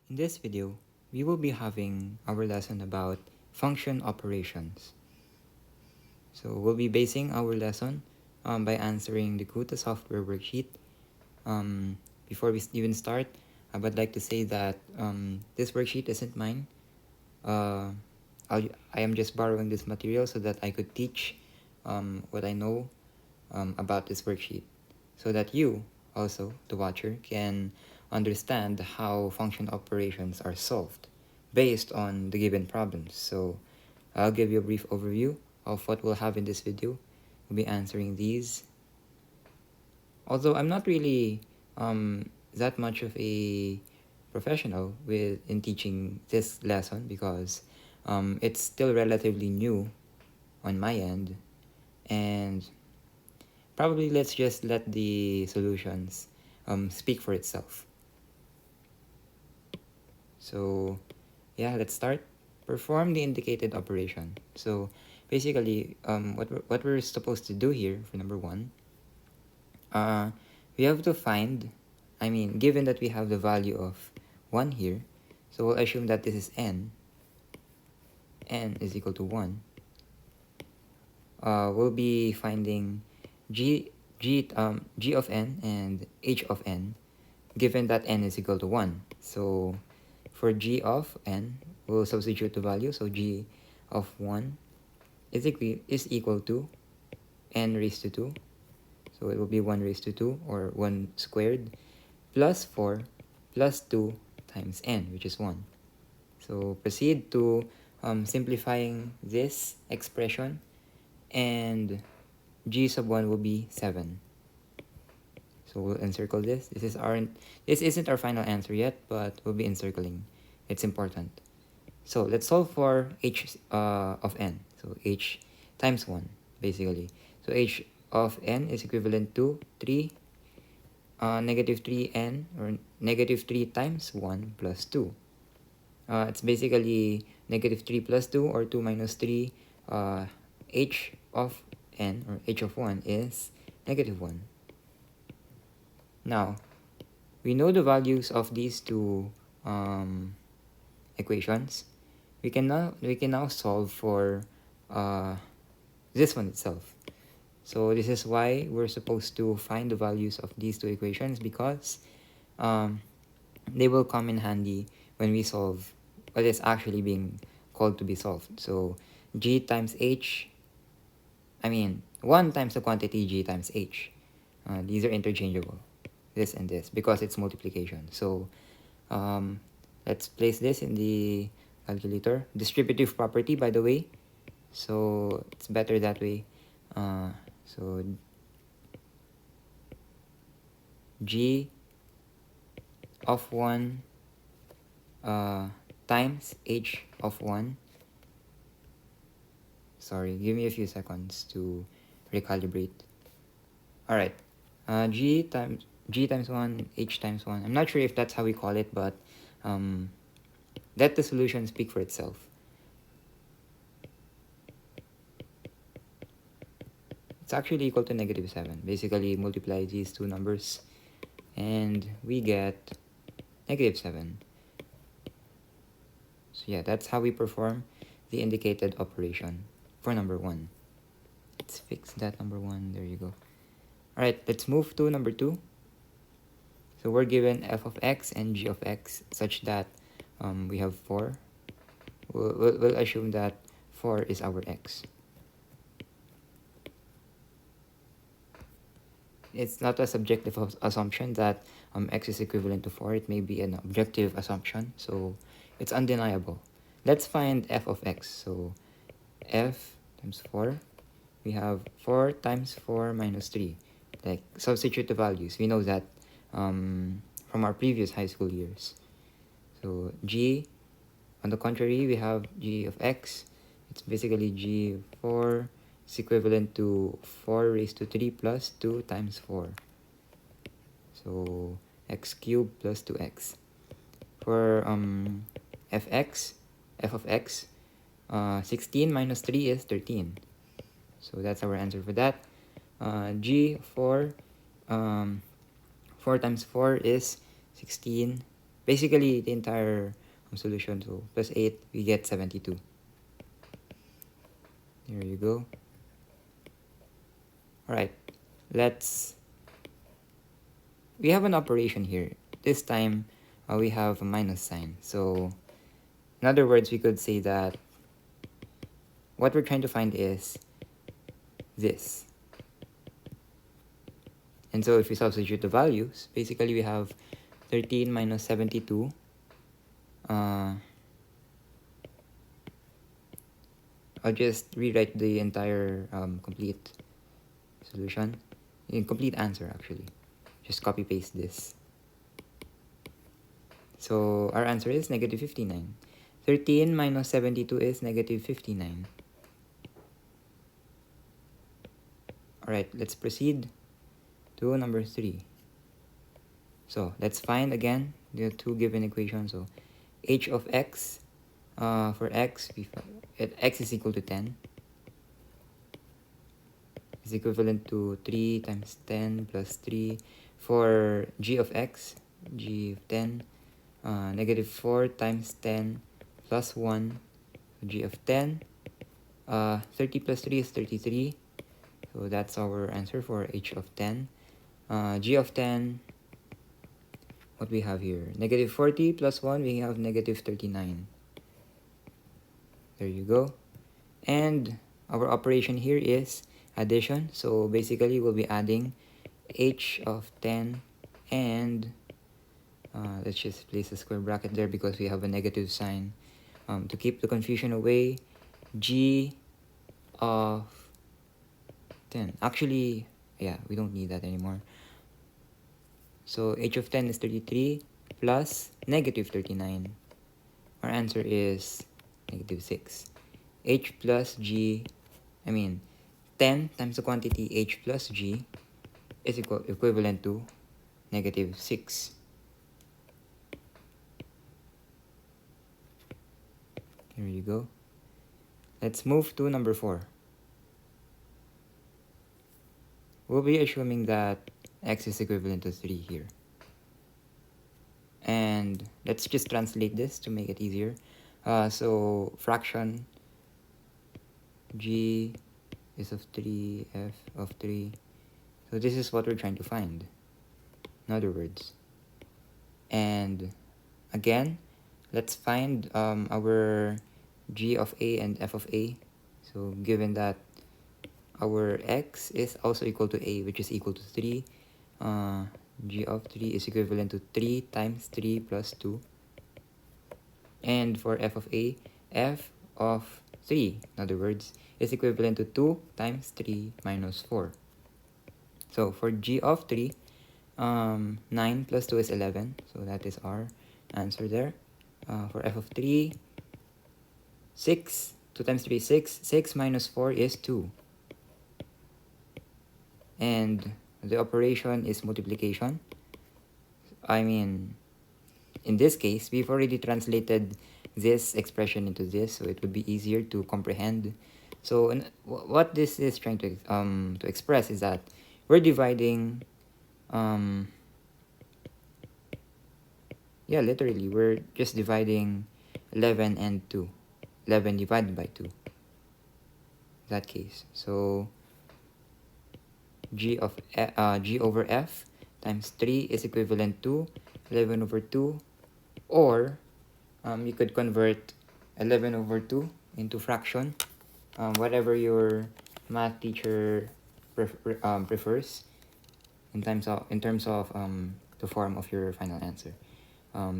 In this video, we will be having our lesson about function operations. So we'll be basing our lesson by answering the Kuta software worksheet. Before we even start, I would like to say that this worksheet isn't mine. I am just borrowing this material so that I could teach what I know about this worksheet, so that you, also the watcher, can understand how function operations are solved based on the given problems. So I'll give you a brief overview of what we'll have in this video. We'll be answering these. Although I'm not really that much of a professional in teaching this lesson because it's still relatively new on my end, and probably let's just let the solutions speak for itself. So yeah, let's start. Perform the indicated operation. So basically, what we're supposed to do here for number one, we have to find, given that we have the value of 1 here, so we'll assume that this is n is equal to 1. We'll be finding g of n and h of n, given that n is equal to 1. So for g of n, we'll substitute the value. So g of 1 is equal to n raised to 2. So it will be 1 raised to 2, or 1 squared, plus 4 plus 2 times n, which is 1. So proceed to simplifying this expression, and g sub 1 will be 7. So we'll encircle this. This isn't our final answer yet, but we'll be encircling. It's important. So let's solve for h of n. So h times 1, basically. So h of n is equivalent to 3, negative 3n, or negative 3 times 1 plus 2. It's basically negative 3 plus 2, or 2 minus 3. H of n, or h of 1, is negative 1. Now, we know the values of these two equations. We can now solve for this one itself. So this is why we're supposed to find the values of these two equations, because they will come in handy when we solve what is actually being called to be solved. So g times h, 1 times the quantity g times h. These are interchangeable, this and this, because it's multiplication. So let's place this in the calculator. Distributive property, by the way, so it's better that way. So g of 1 times h of 1. Sorry, give me a few seconds to recalibrate. Alright, g times 1, h times 1. I'm not sure if that's how we call it, but let the solution speak for itself. It's actually equal to negative 7. Basically, multiply these two numbers and we get negative 7. So yeah, that's how we perform the indicated operation for number 1. Let's fix that number 1. There you go. Alright, let's move to number 2. So we're given f of x and g of x such that we have 4. We'll assume that 4 is our x. It's not a subjective assumption that x is equivalent to 4. It may be an objective assumption, so it's undeniable. Let's find f of x. So f times 4, we have 4 times 4 minus 3. Like, substitute the values. We know that from our previous high school years. So g, on the contrary, we have g of x. It's basically g of 4 is equivalent to 4 raised to 3 plus 2 times 4. So x cubed plus 2x. For f of x, 16 minus 3 is 13. So that's our answer for that. G 4 times 4 is 16. basically the entire solution. So plus 8, we get 72. There you go. Alright, we have an operation here. This time, we have a minus sign. So, in other words, we could say that what we're trying to find is this. And so if we substitute the values, basically we have 13 minus 72. I'll just rewrite the entire complete solution. Complete answer, actually. Just copy paste this. So our answer is negative 59. 13 minus 72 is negative 59. Alright, let's proceed to number 3. So let's find again the two given equations. So h of x, for x, x is equal to 10. Is equivalent to 3 times 10 plus 3. For g of x, g of 10, negative 4 times 10 plus 1, g of 10. 30 plus 3 is 33. So that's our answer for h of 10. G of 10, what we have here? Negative 40 plus 1, we have negative 39. There you go. And our operation here is addition. So basically, we'll be adding h of 10 and let's just place a square bracket there because we have a negative sign. To keep the confusion away, g of 10. Actually, yeah, we don't need that anymore. So h of 10 is 33 plus negative 39. Our answer is negative 6. H plus g, 10 times the quantity h plus g is equivalent to negative 6. Here you go. Let's move to number 4. We'll be assuming that x is equivalent to 3 here. And let's just translate this to make it easier. So fraction g is of 3, f of 3. So this is what we're trying to find, in other words. And again, let's find our g of a and f of a. So given that our x is also equal to a, which is equal to 3, g of 3 is equivalent to 3 times 3 plus 2. And for f of a, f of 3, in other words, is equivalent to 2 times 3 minus 4. So for g of 3, 9 plus 2 is 11. So that is our answer there. For f of 3, 6. 2 times 3 is 6. 6 minus 4 is 2. And the operation is multiplication. In this case, we've already translated this expression into this, so it would be easier to comprehend. So what this is trying to express is that we're dividing, literally, we're just dividing 11 and 2. 11 divided by 2. That case. So g over f times 3 is equivalent to 11 over 2, or you could convert 11 over 2 into fraction, whatever your math teacher prefers in terms of the form of your final answer.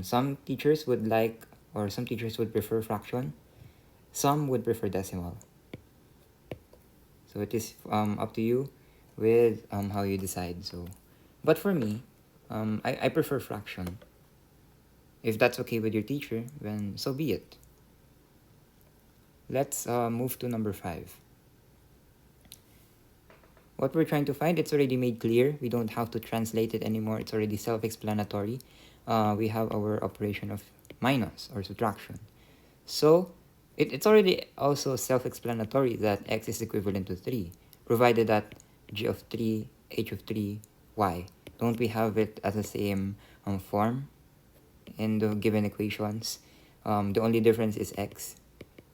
Some teachers would like, or some teachers would prefer fraction. Some would prefer decimal. So it is up to you with how you decide. So, but for me, I prefer fraction. If that's okay with your teacher, then so be it. Let's move to number 5. What we're trying to find, it's already made clear. We don't have to translate it anymore. It's already self-explanatory. We have our operation of minus or subtraction. So it's already also self-explanatory that x is equivalent to 3, provided that g of 3, h of 3, y. Don't we have it as the same form? in the given equations. The only difference is x.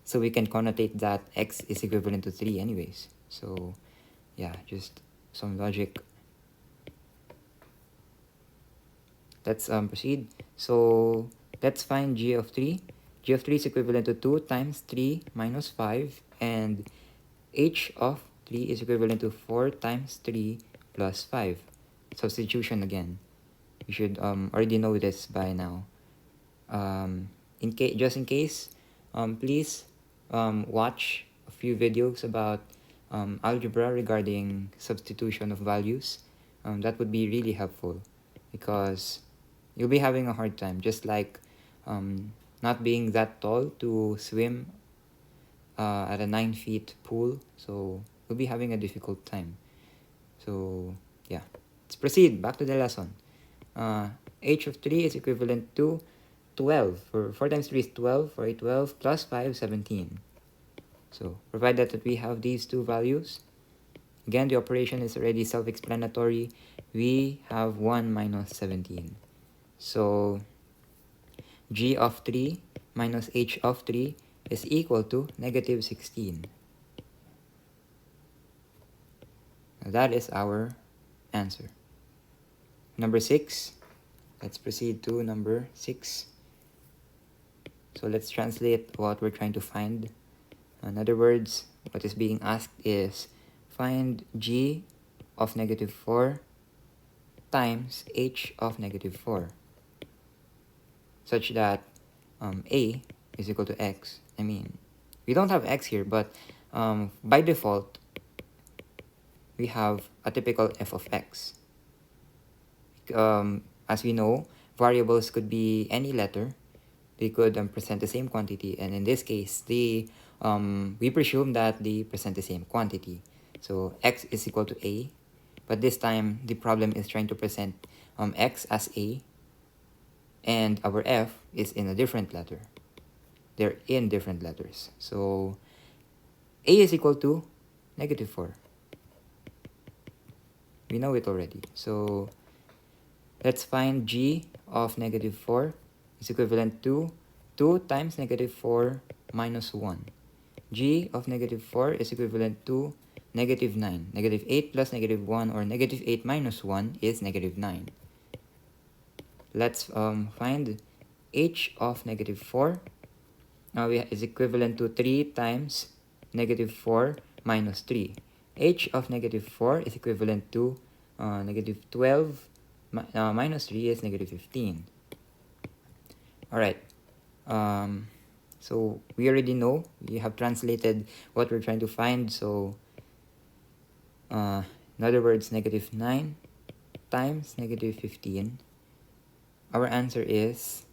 So we can connotate that x is equivalent to 3 anyways. So yeah, just some logic. Let's proceed. So let's find g of 3. G of 3 is equivalent to 2 times 3 minus 5, and h of 3 is equivalent to 4 times 3 plus 5. Substitution again. You should already know this by now. Just in case, please watch a few videos about algebra regarding substitution of values. That would be really helpful, because you'll be having a hard time, just like not being that tall to swim at a 9 feet pool. So you'll be having a difficult time. So yeah, let's proceed back to the lesson. H of 3 is equivalent to 12. For 4 times 3 is 12. For a 12 plus 5, 17. So provided that we have these two values, again the operation is already self-explanatory. We have 1 minus 17. So g of 3 minus h of 3 is equal to negative 16. Now that is our answer. Number 6. Let's proceed to number 6. So let's translate what we're trying to find. In other words, what is being asked is find g of negative 4 times h of negative 4, such that a is equal to x. I mean, we don't have x here, but by default, we have a typical f of x. As we know, variables could be any letter. They could present the same quantity, and in this case, we presume that they present the same quantity. So x is equal to a, but this time the problem is trying to present x as a, and our f is in a different letter. They're in different letters. So a is equal to negative 4. We know it already. So let's find g of negative 4 is equivalent to 2 times negative 4 minus 1. G of negative 4 is equivalent to negative 9. Negative 8 plus negative 1, or negative 8 minus 1, is negative 9. Let's find h of negative 4. Now is equivalent to 3 times negative 4 minus 3. H of negative 4 is equivalent to negative 12 minus 3 is negative 15. Alright, so we already know, we have translated what we're trying to find. So in other words, negative 9 times negative 15. Our answer is,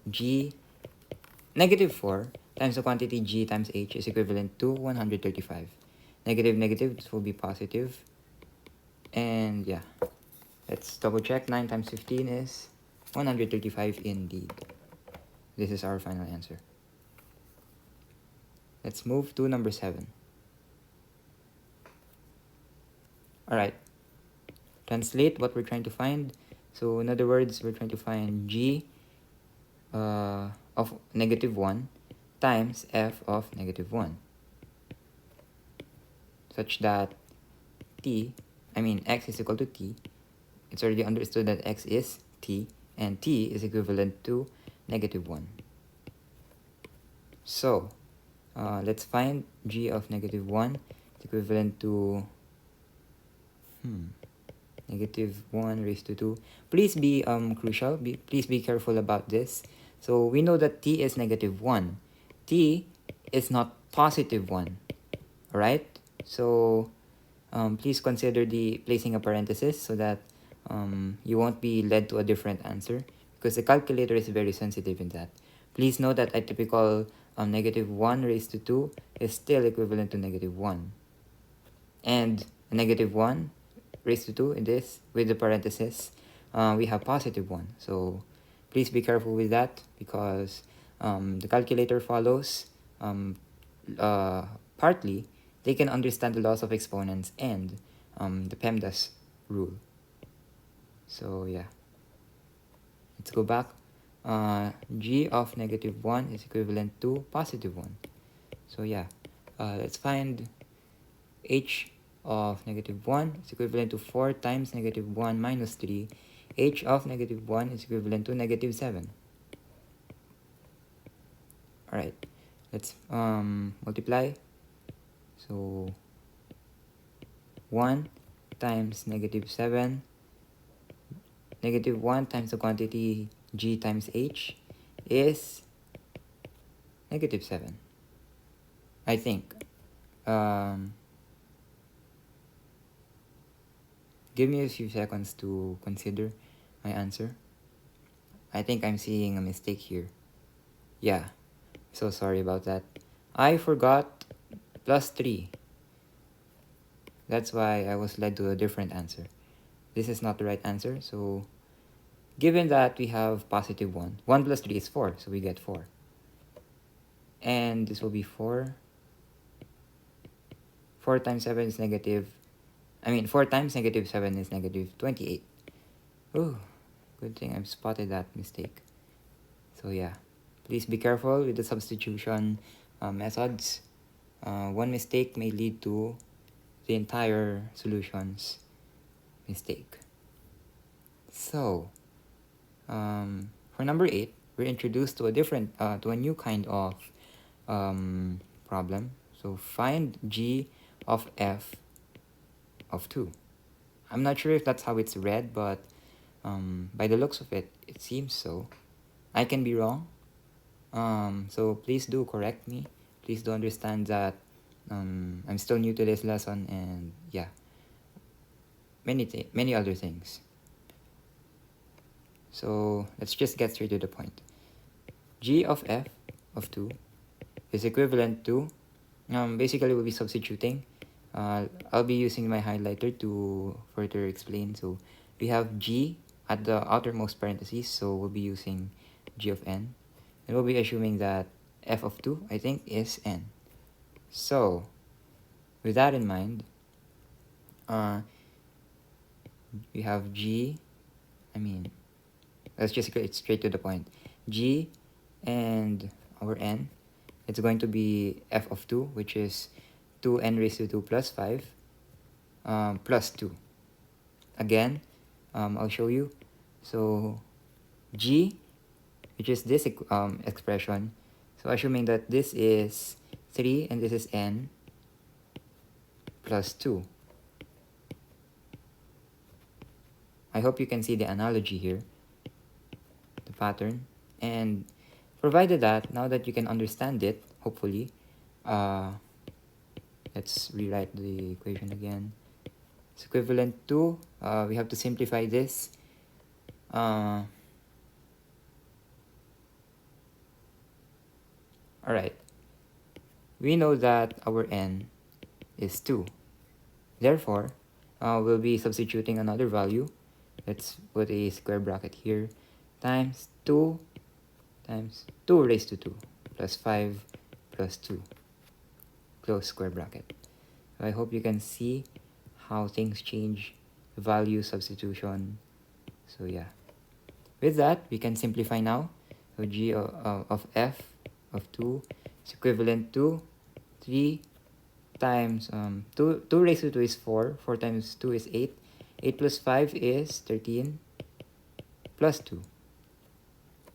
g negative 4 times the quantity g times h is equivalent to 135. Negative, negative, this will be positive. And yeah, let's double check. 9 times 15 is 135 indeed. This is our final answer. Let's move to number 7. Alright, translate what we're trying to find. So in other words, we're trying to find g of negative 1 times f of negative 1, such that x is equal to t. It's already understood that x is t, and t is equivalent to negative 1. So let's find g of negative 1 is equivalent to negative 1 raised to 2. Please be crucial. Please be careful about this. So we know that t is negative 1. T is not positive 1. Alright? So please consider the placing a parenthesis so that you won't be led to a different answer, because the calculator is very sensitive in that. Please note that a typical negative 1 raised to 2 is still equivalent to negative 1. And a negative 1 raised to 2 in this, with the parenthesis, we have positive 1. So please be careful with that, because the calculator follows partly, they can understand the laws of exponents and the PEMDAS rule. So yeah, let's go back. G of negative 1 is equivalent to positive 1. So yeah, let's find h of negative 1 is equivalent to 4 times negative 1 minus 3. H of negative 1 is equivalent to negative 7. Alright, let's multiply. So 1 times negative 7, negative 1 times the quantity g times h is negative 7. I think. Give me a few seconds to consider my answer. I think I'm seeing a mistake here. Yeah, so sorry about that. I forgot plus 3. That's why I was led to a different answer. This is not the right answer, so given that we have positive 1, 1 plus 3 is 4, so we get 4. And this will be 4. 4 times 7 is negative. 4 times negative 7 is negative 28. Oh, good thing I've spotted that mistake. So yeah, please be careful with the substitution methods. One mistake may lead to the entire solution's mistake. So, for number 8, we're introduced to a new kind of problem. So find g of f of 2. I'm not sure if that's how it's read, but by the looks of it, it seems so. I can be wrong. So please do correct me. Please do understand that I'm still new to this lesson, and yeah, many other things. So let's just get straight to the point. G of f of 2 is equivalent to, basically we'll be substituting. I'll be using my highlighter to further explain. So we have g at the outermost parentheses, so we'll be using g of n. And we'll be assuming that f of 2, I think, is n. So, with that in mind, we have g, let's just get straight to the point. G and our n, it's going to be f of 2, which is 2n raised to 2 plus 5, plus 2. Again, I'll show you. So, g, which is this expression, so assuming that this is 3 and this is n plus 2. I hope you can see the analogy here, the pattern. And provided that, now that you can understand it, hopefully, let's rewrite the equation again. It's equivalent to, we have to simplify this. Alright, we know that our n is 2. Therefore, we'll be substituting another value. Let's put a square bracket here. Times 2 times 2 raised to 2 plus 5 plus 2. Close square bracket. So I hope you can see how things change, value substitution. So yeah. With that, we can simplify now. So g of f of 2 is equivalent to 3 times 2 raised to 2 is 4. 4 times 2 is 8. 8 plus 5 is 13 plus 2.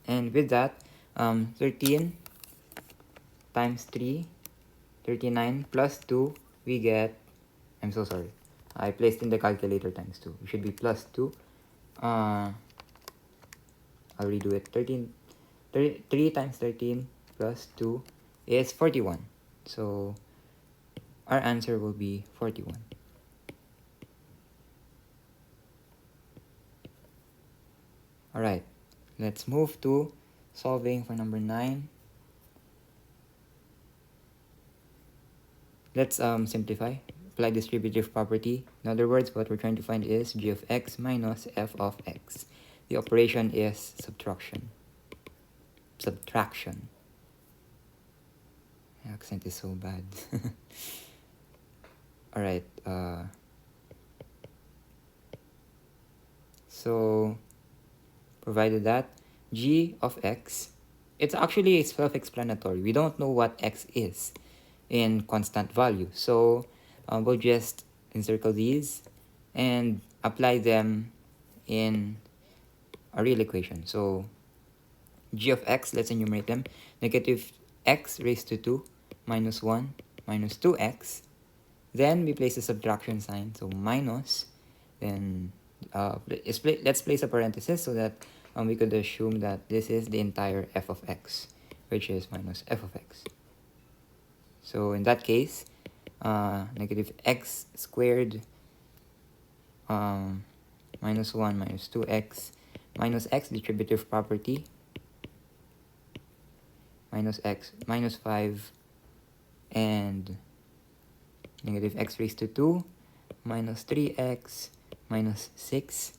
And with that, 13 times 3, 39 plus 2, we get, I'm so sorry, I placed in the calculator times 2. It should be plus 2. I'll redo it. 3 times 13 plus 2 is 41. So our answer will be 41. Alright, let's move to solving for number 9. Let's simplify. Apply distributive property. In other words, what we're trying to find is g of x minus f of x. The operation is subtraction. My accent is so bad. Alright, so provided that, g of x, it's actually self-explanatory. We don't know what x is in constant value. So we'll just encircle these and apply them in a real equation. So g of x, let's enumerate them. Negative x raised to 2 minus 1 minus 2x. Then we place a subtraction sign, so minus. Then let's place a parenthesis so that we could assume that this is the entire f of x, which is minus f of x. So in that case, negative x squared minus 1 minus 2x minus x, distributive property, minus x minus 5, and negative x raised to 2 minus 3x minus 6.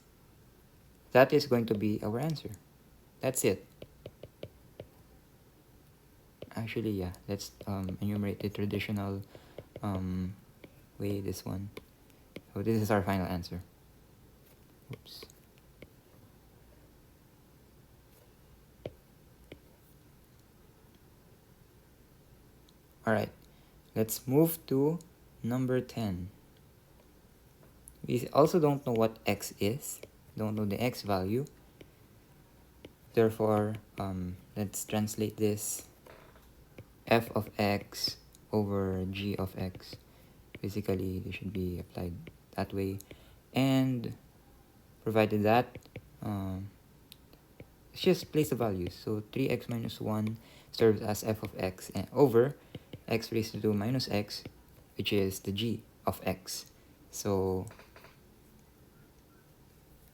That is going to be our answer. That's it. Actually, yeah, let's enumerate the traditional way, this one. So this is our final answer. Oops. Alright, let's move to number 10. We also don't know what x is, don't know the x value. Therefore, let's translate this f of x over g of x. Basically, they should be applied that way. And provided that, let's just place the values. So 3x minus 1 serves as f of x and over x raised to 2 minus x, which is the g of x. So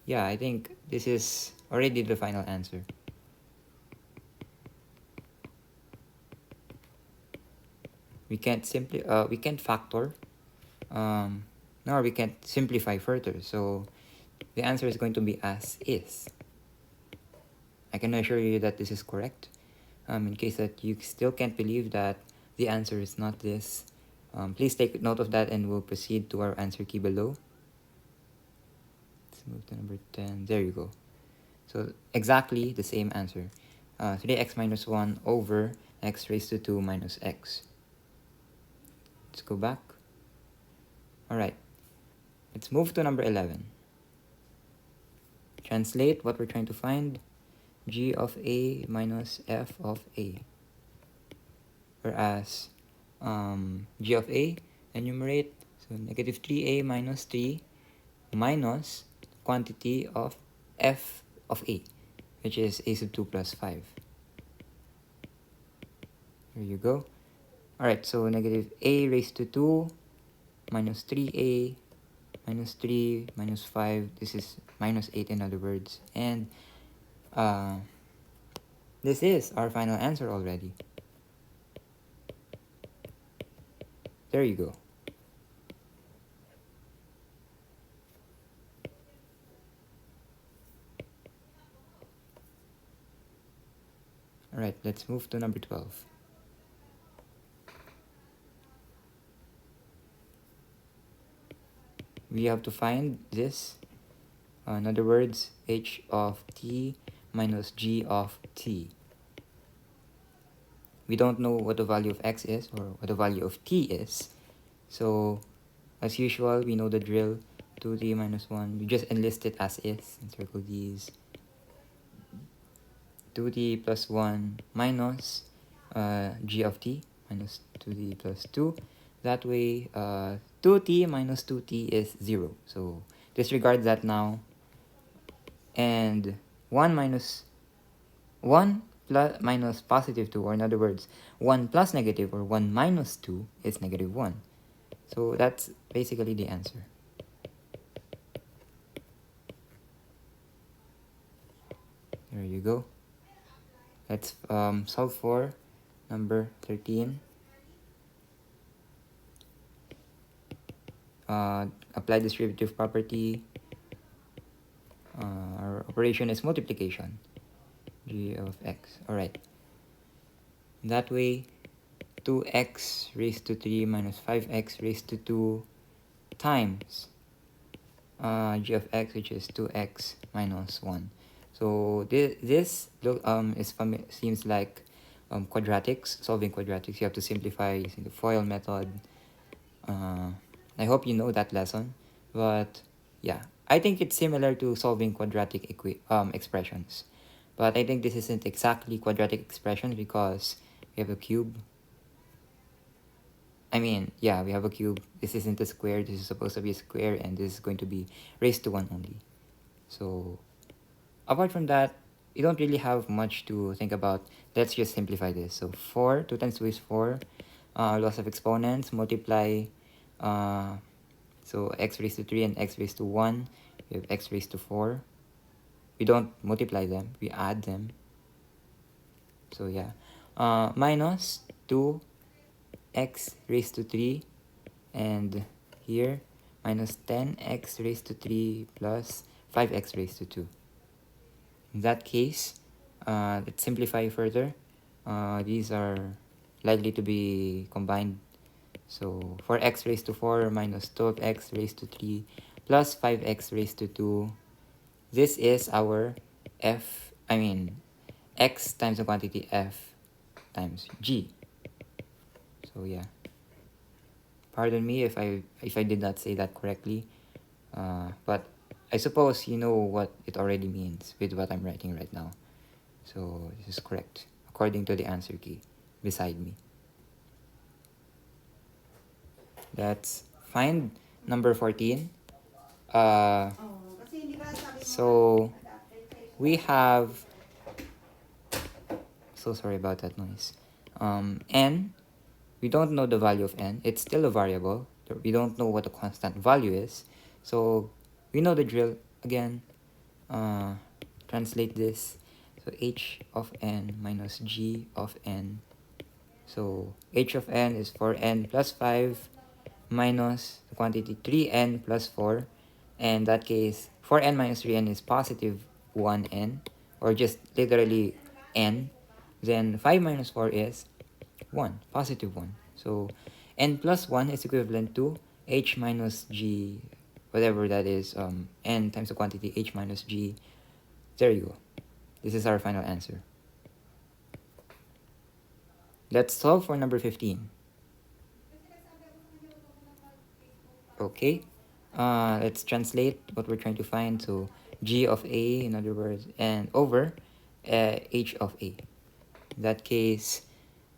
yeah, I think this is already the final answer. We can't factor, nor we can't simplify further. So the answer is going to be as is. I can assure you that this is correct. In case that you still can't believe that the answer is not this, please take note of that and we'll proceed to our answer key below. Let's move to number 10. There you go. So exactly the same answer. 3x minus 1 over x raised to 2 minus x. Let's go back. Alright. Let's move to number 11. Translate what we're trying to find. G of a minus f of a. Whereas g of a, enumerate, so negative 3a minus 3 minus quantity of f of a, which is a sub 2 plus 5. There you go. Alright, so negative a raised to 2 minus 3a minus 3 minus 5. This is minus 8 in other words. And this is our final answer already. There you go. Alright, let's move to number 12. We have to find this. In other words, h of t minus g of t. We don't know what the value of x is or what the value of t is. So, as usual, we know the drill. 2t minus 1. We just enlist it as is and circle these. 2t plus 1 minus g of t minus 2t plus 2. That way, 2t minus 2t is 0. So, disregard that now. And 1 minus 1 plus minus positive 2, or in other words, 1 plus negative or 1 minus 2 is negative 1. So that's basically the answer. There you go. Let's solve for number 13. Apply distributive property. Our operation is multiplication. G of x. Alright. That way, 2x raised to 3 minus 5x raised to 2 times g of x, which is 2x minus 1. So this seems like quadratics, solving quadratics. You have to simplify using the FOIL method. Uh, I hope you know that lesson, but yeah, I think it's similar to solving quadratic expressions, but I think this isn't exactly quadratic expressions because we have a cube. I mean, yeah, we have a cube. This isn't a square. This is supposed to be a square, and this is going to be raised to 1 only. So apart from that, you don't really have much to think about. Let's just simplify this. So 4, 2 times 2 is 4. Loss of exponents, multiply. So x raised to 3 and x raised to 1. We have x raised to 4. We don't multiply them, we add them. So yeah. Minus 2x raised to 3. And here, minus 10x raised to 3 plus 5x raised to 2. In that case, let's simplify further. These are likely to be combined. So 4x raised to 4 minus 12x raised to 3 plus 5x raised to 2. This is our x times the quantity f times g. So yeah. Pardon me if I did not say that correctly. But I suppose you know what it already means with what I'm writing right now. So this is correct according to the answer key beside me. Let's find number 14. So we have, so sorry about that noise. N, we don't know the value of n. It's still a variable. We don't know what the constant value is. So we know the drill. Again, translate this. So h of n minus g of n. So h of n is 4n plus 5 minus the quantity 3n plus 4. And in that case, 4n minus 3n is positive 1n, or just literally n. Then 5 minus 4 is 1, positive 1. So n plus 1 is equivalent to h minus g, whatever that is, n times the quantity h minus g. There you go. This is our final answer. Let's solve for number 15. Okay, let's translate what we're trying to find. So g of a, in other words, and over h of a. In that case,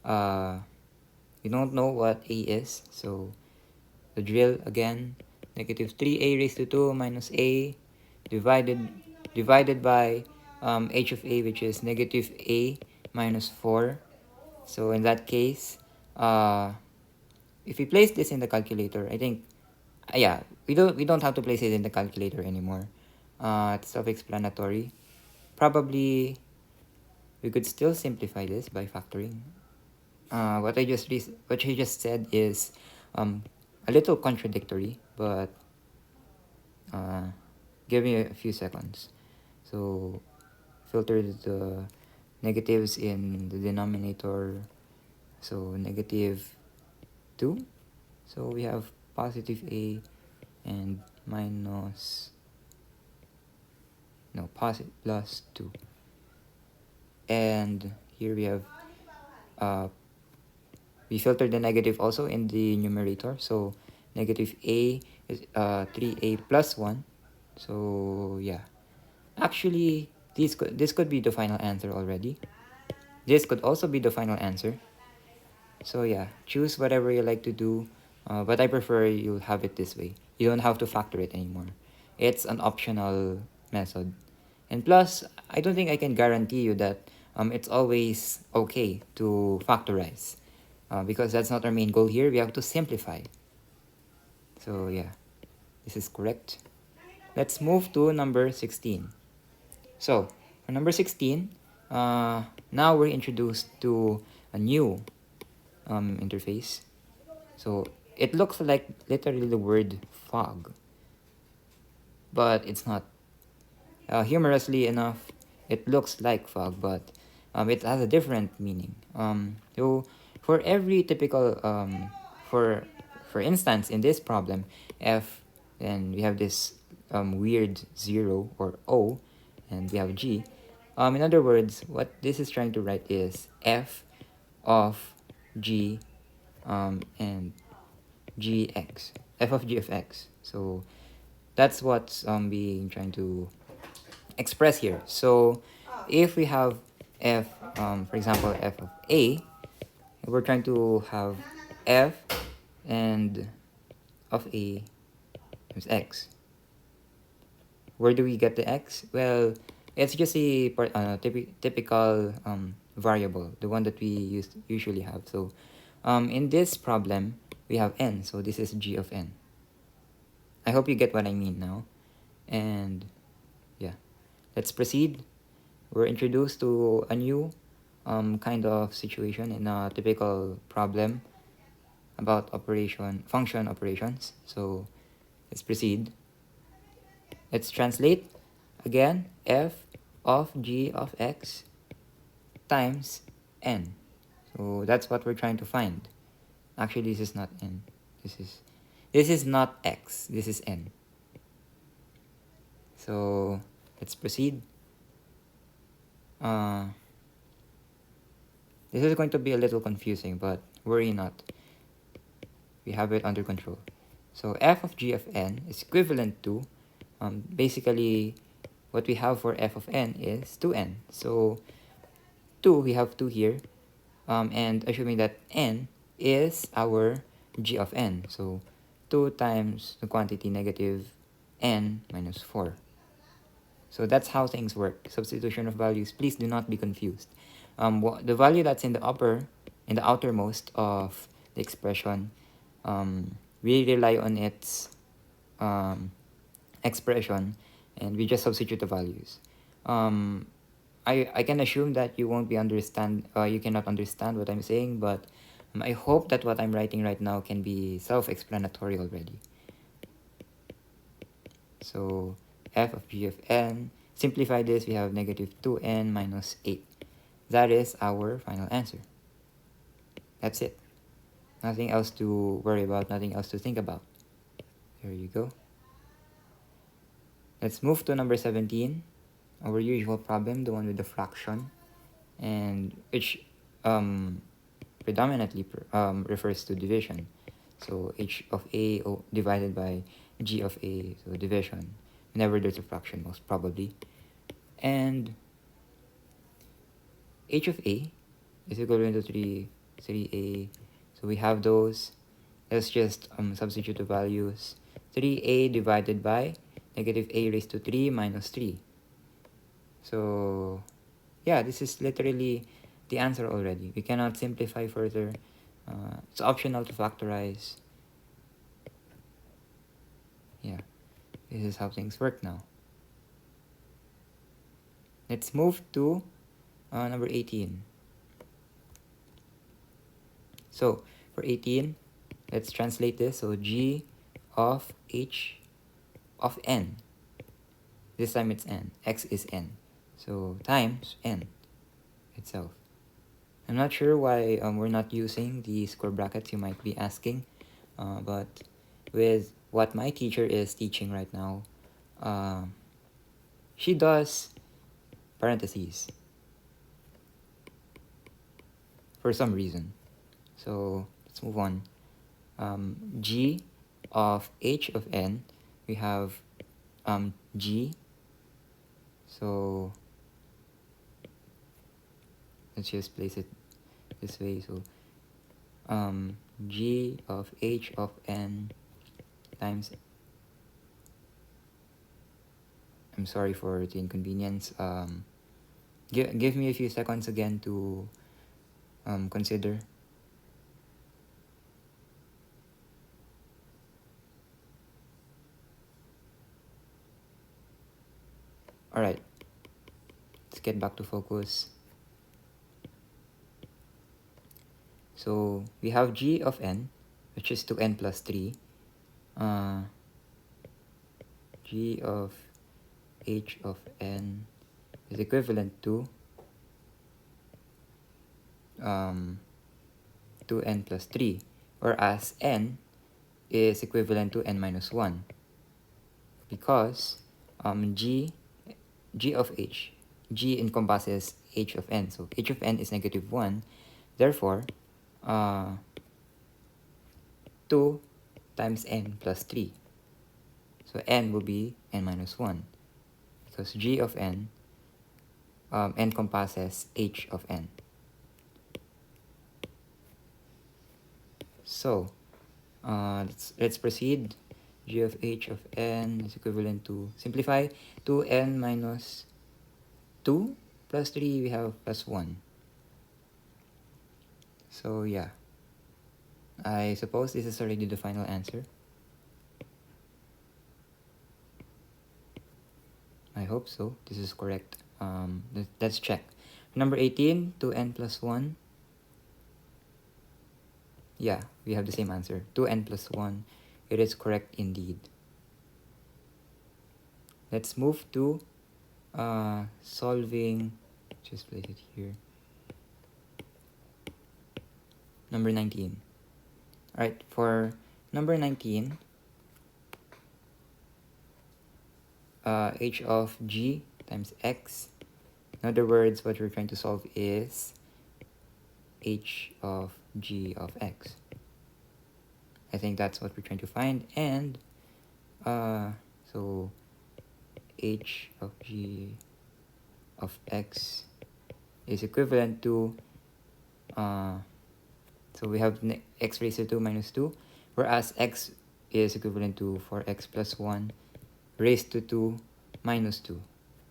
we don't know what a is, so the drill again, negative 3a raised to 2 minus a divided by h of a, which is negative a minus 4. So in that case, if we place this in the calculator, I think, yeah, we don't have to place it in the calculator anymore. It's self-explanatory. Probably we could still simplify this by factoring. What I just said is a little contradictory, but give me a few seconds. So filter the negatives in the denominator. So negative 2. So we have positive a and minus, no, positive plus 2. And here we have we filtered the negative also in the numerator. So negative a is 3a plus 1. So yeah, actually this could be the final answer already. This could also be the final answer. So yeah, choose whatever you like to do, but I prefer you have it this way. You don't have to factor it anymore. It's an optional method. And plus, I don't think I can guarantee you that it's always okay to factorize, because that's not our main goal here. We have to simplify. So yeah, this is correct. Let's move to number 16. So for number 16, now we're introduced to a new interface. So it looks like literally the word fog, but it's not. Humorously enough, it looks like fog, but it has a different meaning. So for every typical, for instance, in this problem, f, then we have this weird 0 or O, and we have g. In other words, what this is trying to write is f of g and gx, f of g of x. So that's what's being trying to express here. So if we have f, for example, f of a, we're trying to have f and of a times x. Where do we get the x? Well, it's just a typical variable, the one that we usually have. So in this problem, we have n, so this is g of n. I hope you get what I mean now. And yeah, let's proceed. We're introduced to a new kind of situation in a typical problem about function operations. So let's proceed. Let's translate again f of g of x times n. So that's what we're trying to find. Actually, this is not n. This is not x. This is n. So let's proceed. This is going to be a little confusing, but worry not. We have it under control. So f of g of n is equivalent to, basically, what we have for f of n is 2n. So 2, we have 2 here. And assuming that n is our g of n. So 2 times the quantity negative n minus 4. So that's how things work. Substitution of values. Please do not be confused. The value that's in the outermost of the expression, we rely on its expression, and we just substitute the values. I can assume that you won't you cannot understand what I'm saying, but I hope that what I'm writing right now can be self-explanatory already. So f of g of n, simplify this, we have negative 2n minus 8. That is our final answer. That's it. Nothing else to worry about, nothing else to think about. There you go. Let's move to number 17, our usual problem, the one with the fraction, and which predominantly refers to division. So h of a divided by g of a, so division, whenever there's a fraction, most probably. And h of a is equivalent to 3a. So we have those. Let's just substitute the values. 3a divided by negative a raised to 3 minus 3. So yeah, this is literally the answer already. We cannot simplify further. It's optional to factorize. Yeah, this is how things work now. Let's move to number 18. So for 18, let's translate this. So g of h of n. This time it's n. X is n. So times n itself. I'm not sure why we're not using the square brackets, you might be asking. But with what my teacher is teaching right now, she does parentheses for some reason. So let's move on. G of h of n, we have g. So let's just place it this way. So g of h of n times, I'm sorry for the inconvenience. Give me a few seconds again to consider. Alright, let's get back to focus. So we have g of n, which is 2n plus 3. G of h of n is equivalent to 2n plus 3, whereas n is equivalent to n minus 1, because g g of h. G encompasses h of n. So h of n is negative 1. Therefore, 2 times n plus 3. So n will be n minus 1 because g of n encompasses h of n. So let's proceed. G of h of n is equivalent to, simplify, 2n minus 2 plus 3, we have plus 1. So yeah, I suppose this is already the final answer. I hope so. This is correct. Let's check. Number 18, 2n plus 1. Yeah, we have the same answer. 2n plus 1. It is correct indeed. Let's move to solving. Just place it here. Number 19. Alright, for number 19, h of g times x. In other words, what we're trying to solve is h of g of x. I think that's what we're trying to find. And so h of g of x is equivalent to, so we have x raised to 2 minus 2, whereas x is equivalent to 4x plus 1 raised to 2 minus 2.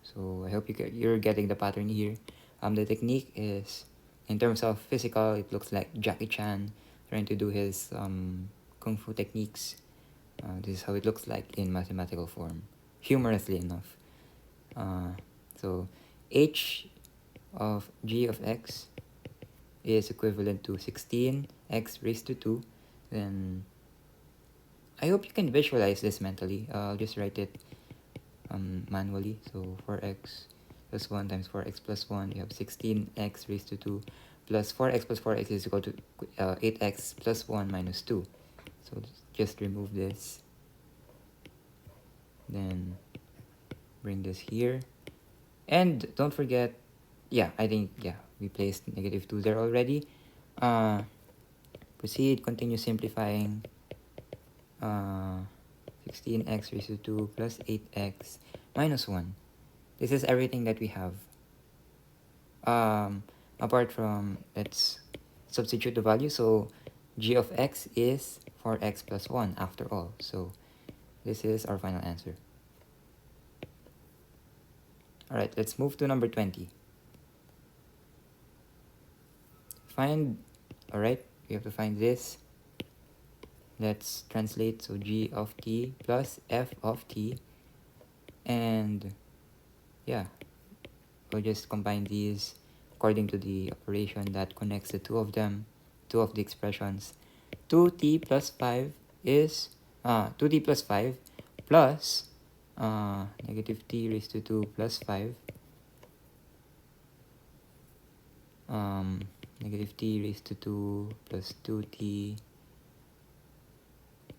So I hope you're getting the pattern here. The technique is, in terms of physical, it looks like Jackie Chan trying to do his kung fu techniques. This is how it looks like in mathematical form, humorously enough. So h of g of x is equivalent to 16x raised to 2. Then I hope you can visualize this mentally. I'll just write it manually. So 4x plus 1 times 4x plus 1, you have 16x raised to 2 plus 4x plus 4x is equal to 8x plus 1 minus 2. So just remove this. Then bring this here. And don't forget, yeah, I think, yeah, we placed negative 2 there already. Proceed, continue simplifying. 16x raised to 2 plus 8x minus 1. This is everything that we have. Apart from, let's substitute the value. So g of x is 4x plus 1 after all. So this is our final answer. Alright, let's move to number 20. Alright, we have to find this. Let's translate. So g of t plus f of t. And yeah, we'll just combine these according to the operation that connects the two of them, two of the expressions. 2t plus 5 is 2t plus 5 plus negative t raised to 2 plus 5, negative t raised to 2 plus 2t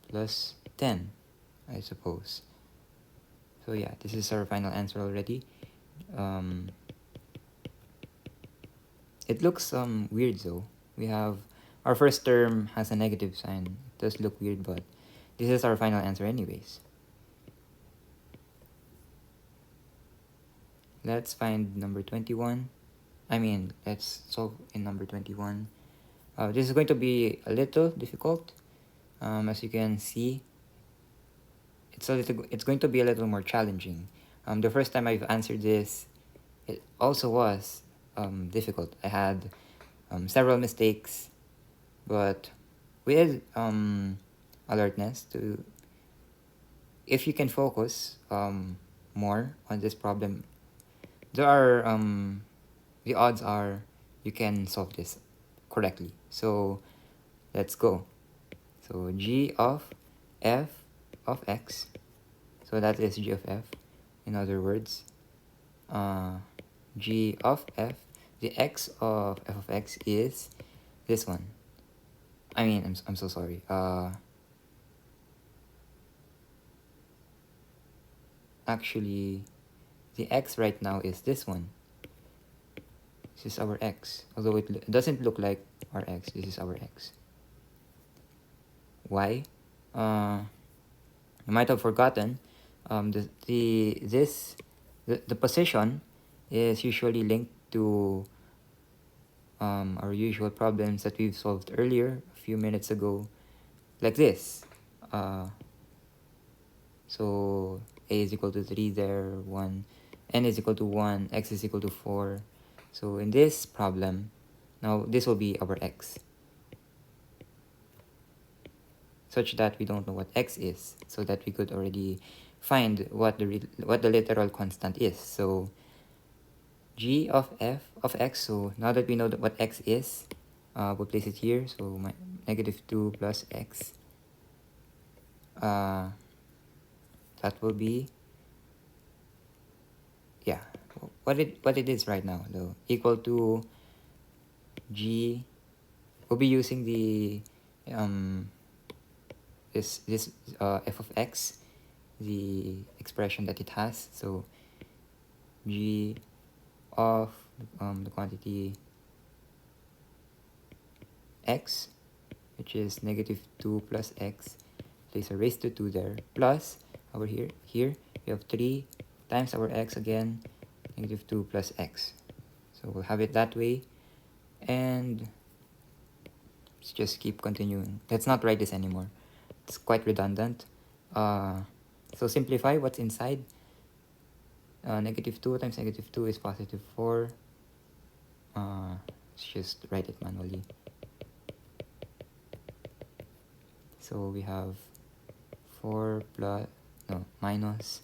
plus 10, I suppose. So yeah, this is our final answer already. It looks weird though. We have our first term has a negative sign. It does look weird, but this is our final answer anyways. Let's find number 21. Let's solve in number 21. This is going to be a little difficult. As you can see, it's going to be a little more challenging. The first time I've answered this, it also was difficult. I had several mistakes, but with alertness, if you can focus more on this problem, the odds are you can solve this correctly. So let's go. So g of f of x, so that is g of f. In other words, g of f, the x of f of x is this one. I'm so sorry. Actually, the x right now is this one. This is our x, although it doesn't look like our x. This is our x. Why? You might have forgotten, the position is usually linked to our usual problems that we've solved earlier a few minutes ago, like this. So a is equal to 3 there, 1, n is equal to 1, x is equal to 4. So in this problem, now this will be our x, such that we don't know what x is, so that we could already find what the literal constant is. So g of f of x, so now that we know what x is, we'll place it here. So my -2 plus x, that will be, yeah, what it is right now, though, equal to g. We'll be using the this f of x, the expression that it has. So g of the quantity x, which is -2 plus x, place a raised to 2 there, plus over here we have 3 times our x again, -2 plus x. So we'll have it that way, and let's just keep continuing. Let's not write this anymore, it's quite redundant. So simplify what's inside. -2 times -2 is +4. Let's just write it manually. So we have 4 plus, no, minus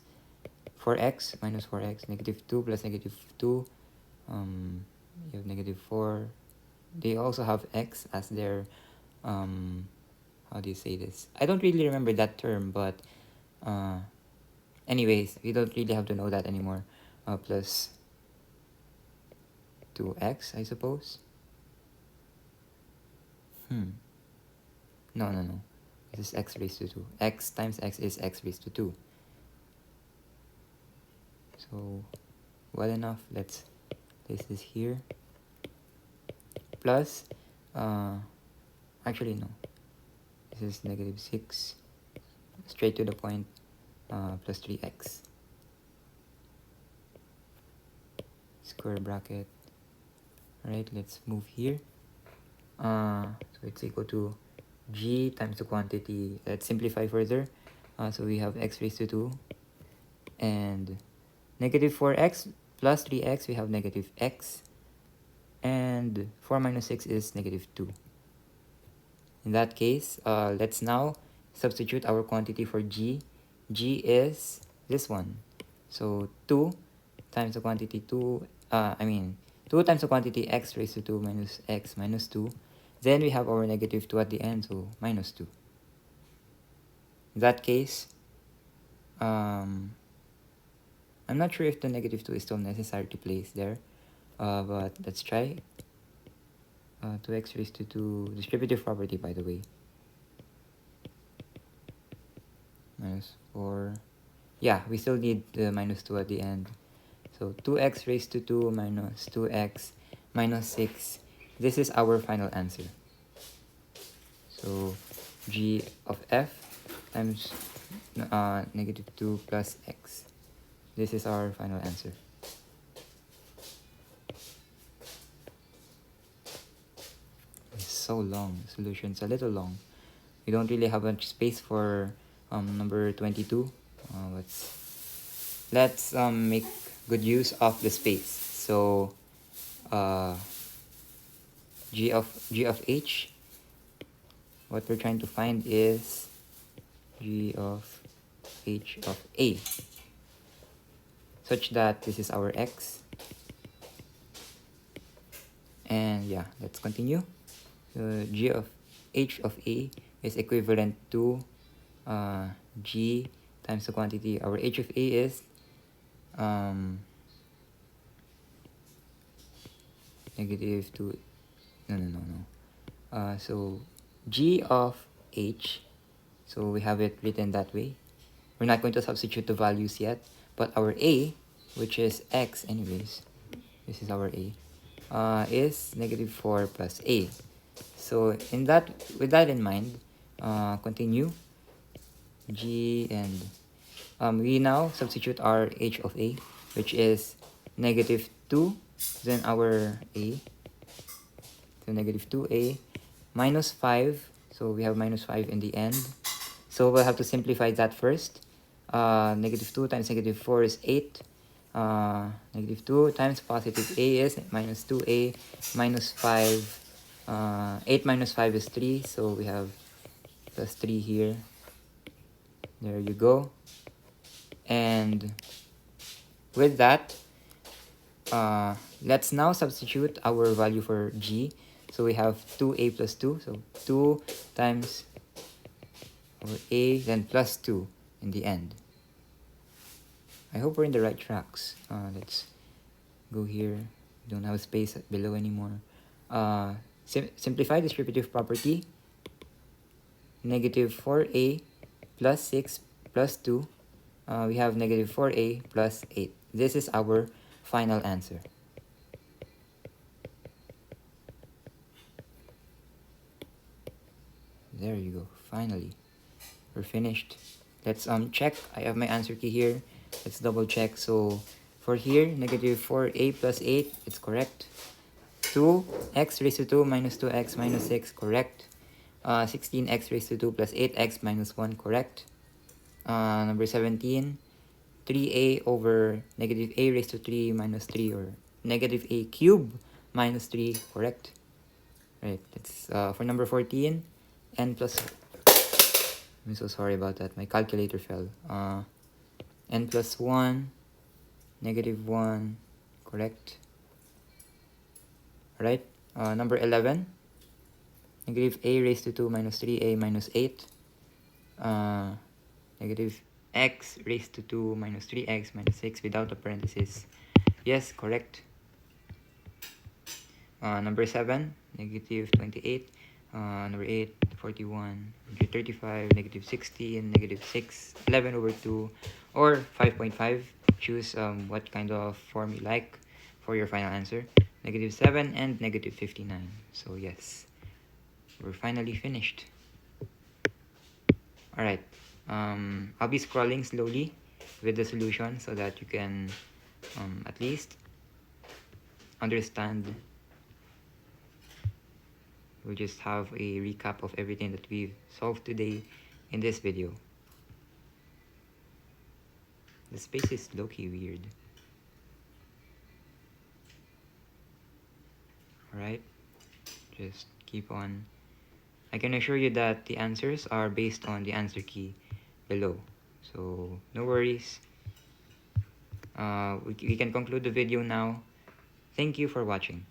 4x, minus 4x, -2 plus -2, you have -4. They also have x as their, how do you say this? I don't really remember that term, but anyways, we don't really have to know that anymore. Plus 2x, I suppose. No. This is x raised to 2. X times x is x raised to 2. So, well enough. Let's place this here. Plus, actually no. This is -6. Straight to the point. Plus 3x. Square bracket. Alright, let's move here. So it's equal to g times the quantity. Let's simplify further. So we have x raised to 2, and -4x plus 3x, we have -x, and 4 minus 6 is -2. In that case, let's now substitute our quantity for g. G is this one. So 2 times the quantity 2 times the quantity x raised to 2 minus x minus 2. Then we have our -2 at the end, so -2. In that case, I'm not sure if the -2 is still necessary to place there, but let's try. 2x raised to 2, distributive property, by the way. -4. Yeah, we still need the -2 at the end. So 2x raised to 2 minus 2x minus 6. This is our final answer. So g of f times -2 plus x. This is our final answer. It's so long. The solution's a little long. We don't really have much space for number 22. Let's make good use of the space. So g of h, what we're trying to find is g of h of a, such that this is our x. And yeah, let's continue. So g of h of a is equivalent to g times the quantity. Our h of a is -2. No. So g of h, so we have it written that way. We're not going to substitute the values yet, but our a which is x anyways, this is our a, is negative 4 plus a. So with that in mind, continue g, and we now substitute our h of a, which is negative 2, then our a, so negative 2a minus 5, so we have minus 5 in the end. So we'll have to simplify that first. Negative 2 times negative 4 is 8. Negative 2 times positive a is minus 2a minus 5. 8 minus 5 is 3, so we have plus 3 here. There you go. And with that, let's now substitute our value for g. So we have 2a plus 2, so 2 times our a, then plus 2 in the end. I hope we're in the right tracks. Let's go here. Don't have space below anymore. Simplify distributive property. Negative 4a plus 6 plus 2. We have negative 4a plus 8. This is our final answer. There you go. Finally, we're finished. Let's check. I have my answer key here. Let's double check. So for here, negative 4a plus 8, it's correct. 2x raised to 2 minus 2x minus 6, correct. 16x raised to 2 plus 8x minus 1, correct. Number 17, 3a over negative a raised to 3 minus 3, or negative a cube minus 3, correct. Right, that's for number 14, n plus, I'm so sorry about that, my calculator fell. N plus 1, negative 1, correct. Alright, number 11, negative a raised to 2 minus 3a minus 8. Negative x raised to 2 minus 3x minus 6 without a parenthesis. Yes, correct. Number 7, negative 28. Number 8, 41, negative 35, negative 60, and negative 6, 11 over 2, or 5.5. Choose what kind of form you like for your final answer. Negative 7 and negative 59. So yes, we're finally finished. Alright, I'll be scrolling slowly with the solution so that you can at least understand. We'll just have a recap of everything that we've solved today in this video. The space is low-key weird. Alright, just keep on. I can assure you that the answers are based on the answer key below, so no worries. We can conclude the video now. Thank you for watching.